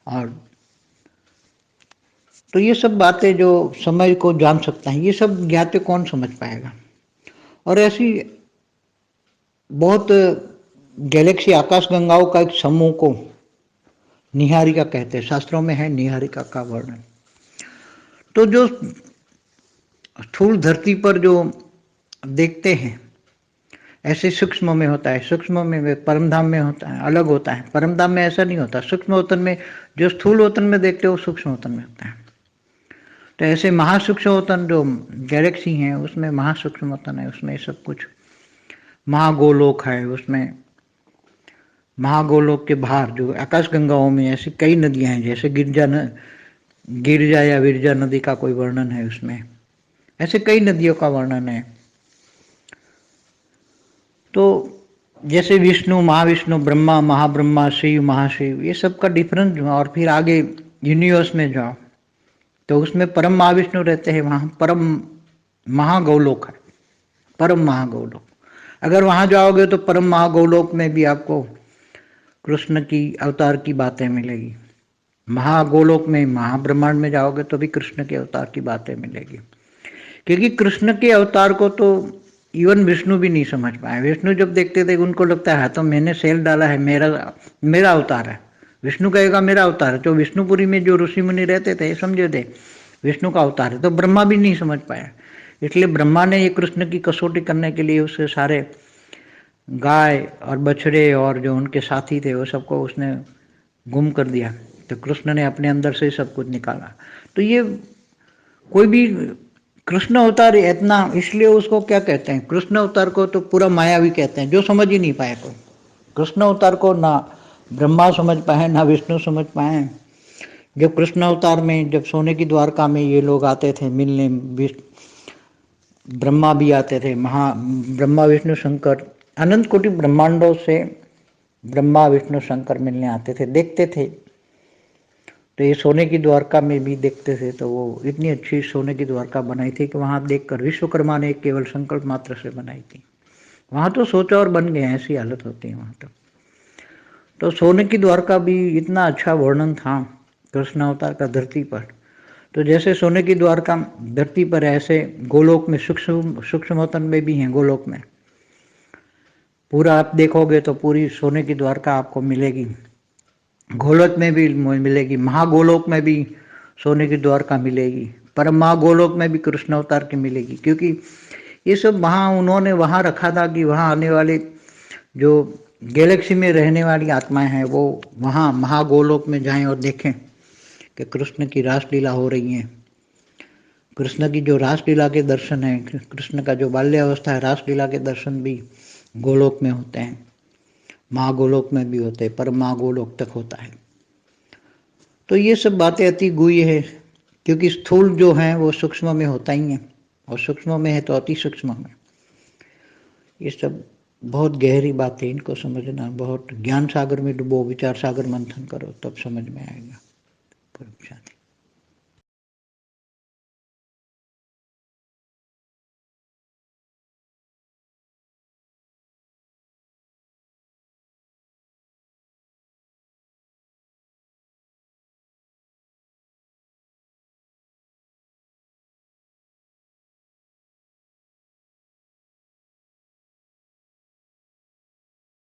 और तो ये सब बातें जो समय को जान सकता है, ये सब ज्ञाते कौन समझ पाएगा। और ऐसी बहुत गैलेक्सी आकाश गंगाओं का एक समूह को निहारिका कहते हैं, शास्त्रों में है निहारिका का वर्णन। तो जो स्थूल धरती पर जो देखते हैं ऐसे सूक्ष्म में होता है, सूक्ष्म में परमधाम में होता है, अलग होता है। परमधाम में ऐसा नहीं होता, सूक्ष्म वतन में जो स्थूल वतन में देखते हो वो सूक्ष्म वतन में होता है। तो ऐसे महासूक्ष्म वतन जो गैलेक्सी हैं उसमें महासूक्ष्म वतन है, उसमें सब कुछ महागोलोक है, उसमें महागोलोक के बाहर जो आकाश गंगाओं में ऐसी कई नदियां हैं, जैसे गिरजा या विरजा नदी का कोई वर्णन है उसमें, ऐसे कई नदियों का वर्णन है। तो जैसे विष्णु, महाविष्णु, ब्रह्मा, महाब्रह्मा, शिव, महाशिव, ये सब का डिफरेंस जो, और फिर आगे यूनिवर्स में जाओ तो उसमें परम महाविष्णु रहते हैं, वहां परम महागौलोक है, परम महागौलोक। अगर वहां जाओगे तो परम महागौलोक में भी आपको कृष्ण की अवतार की बातें मिलेगी। महागोलोक में, महाब्रह्मांड में जाओगे तो भी कृष्ण के अवतार की बातें मिलेगी, क्योंकि कृष्ण के अवतार को तो इवन विष्णु भी नहीं समझ पाए। विष्णु जब देखते थे उनको लगता है तो मैंने सेल डाला है, मेरा अवतार है। विष्णु कहेगा मेरा अवतार है। तो विष्णुपुरी में जो ऋषि मुनि रहते थे समझे थे विष्णु का अवतार है, तो ब्रह्मा भी नहीं समझ पाया। इसलिए ब्रह्मा ने ये कृष्ण की कसौटी करने के लिए उसके सारे गाय और बछड़े और जो उनके साथी थे वो सबको उसने गुम कर दिया। तो कृष्ण ने अपने अंदर से सब कुछ निकाला। तो ये कोई भी कृष्ण अवतार इतना, इसलिए उसको क्या कहते हैं, कृष्ण अवतार को तो पूरा मायावी कहते हैं, जो समझ ही नहीं पाए कोई। कृष्ण अवतार को ना ब्रह्मा समझ पाए ना विष्णु समझ पाए। जब कृष्ण अवतार में, जब सोने की द्वारका में ये लोग आते थे मिलने, ब्रह्मा भी आते थे, ब्रह्मा विष्णु शंकर अनंत कोटि ब्रह्मांडों से ब्रह्मा विष्णु शंकर मिलने आते थे, देखते थे। तो ये सोने की द्वारका में भी देखते थे। तो वो इतनी अच्छी सोने की द्वारका बनाई थी कि वहां देखकर विश्वकर्मा ने केवल संकल्प मात्र से बनाई थी। वहां तो सोचा और बन गए, ऐसी हालत होती है वहां तो सोने की द्वारका भी इतना अच्छा वर्णन था कृष्ण अवतार का धरती पर। तो जैसे सोने की द्वारका धरती पर, ऐसे गोलोक में सूक्ष्म वतन में भी हैं। गोलोक में पूरा आप देखोगे तो पूरी सोने की द्वारका आपको मिलेगी। गोलोक में भी मिलेगी, महागोलोक में भी सोने की द्वारका मिलेगी, पर महागोलोक में भी कृष्ण अवतार की मिलेगी। क्योंकि ये सब वहाँ उन्होंने वहाँ रखा था कि वहाँ आने वाले जो गैलेक्सी में रहने वाली आत्माएं हैं वो वहाँ महागोलोक में जाएं और देखें कि कृष्ण की रासलीला हो रही है। कृष्ण की जो रासलीला के दर्शन है, कृष्ण का जो बाल्यावस्था है, रासलीला के दर्शन भी गोलोक में होते हैं, महागोलोक में भी होते हैं, पर महागोलोक तक होता है। तो ये सब बातें अति गुह्य है, क्योंकि स्थूल जो है वो सूक्ष्म में होता ही है, और सूक्ष्म में है तो अति सूक्ष्म में। ये सब बहुत गहरी बातें, इनको समझना, बहुत ज्ञान सागर में डूबो, विचार सागर मंथन करो, तब समझ में आएगा।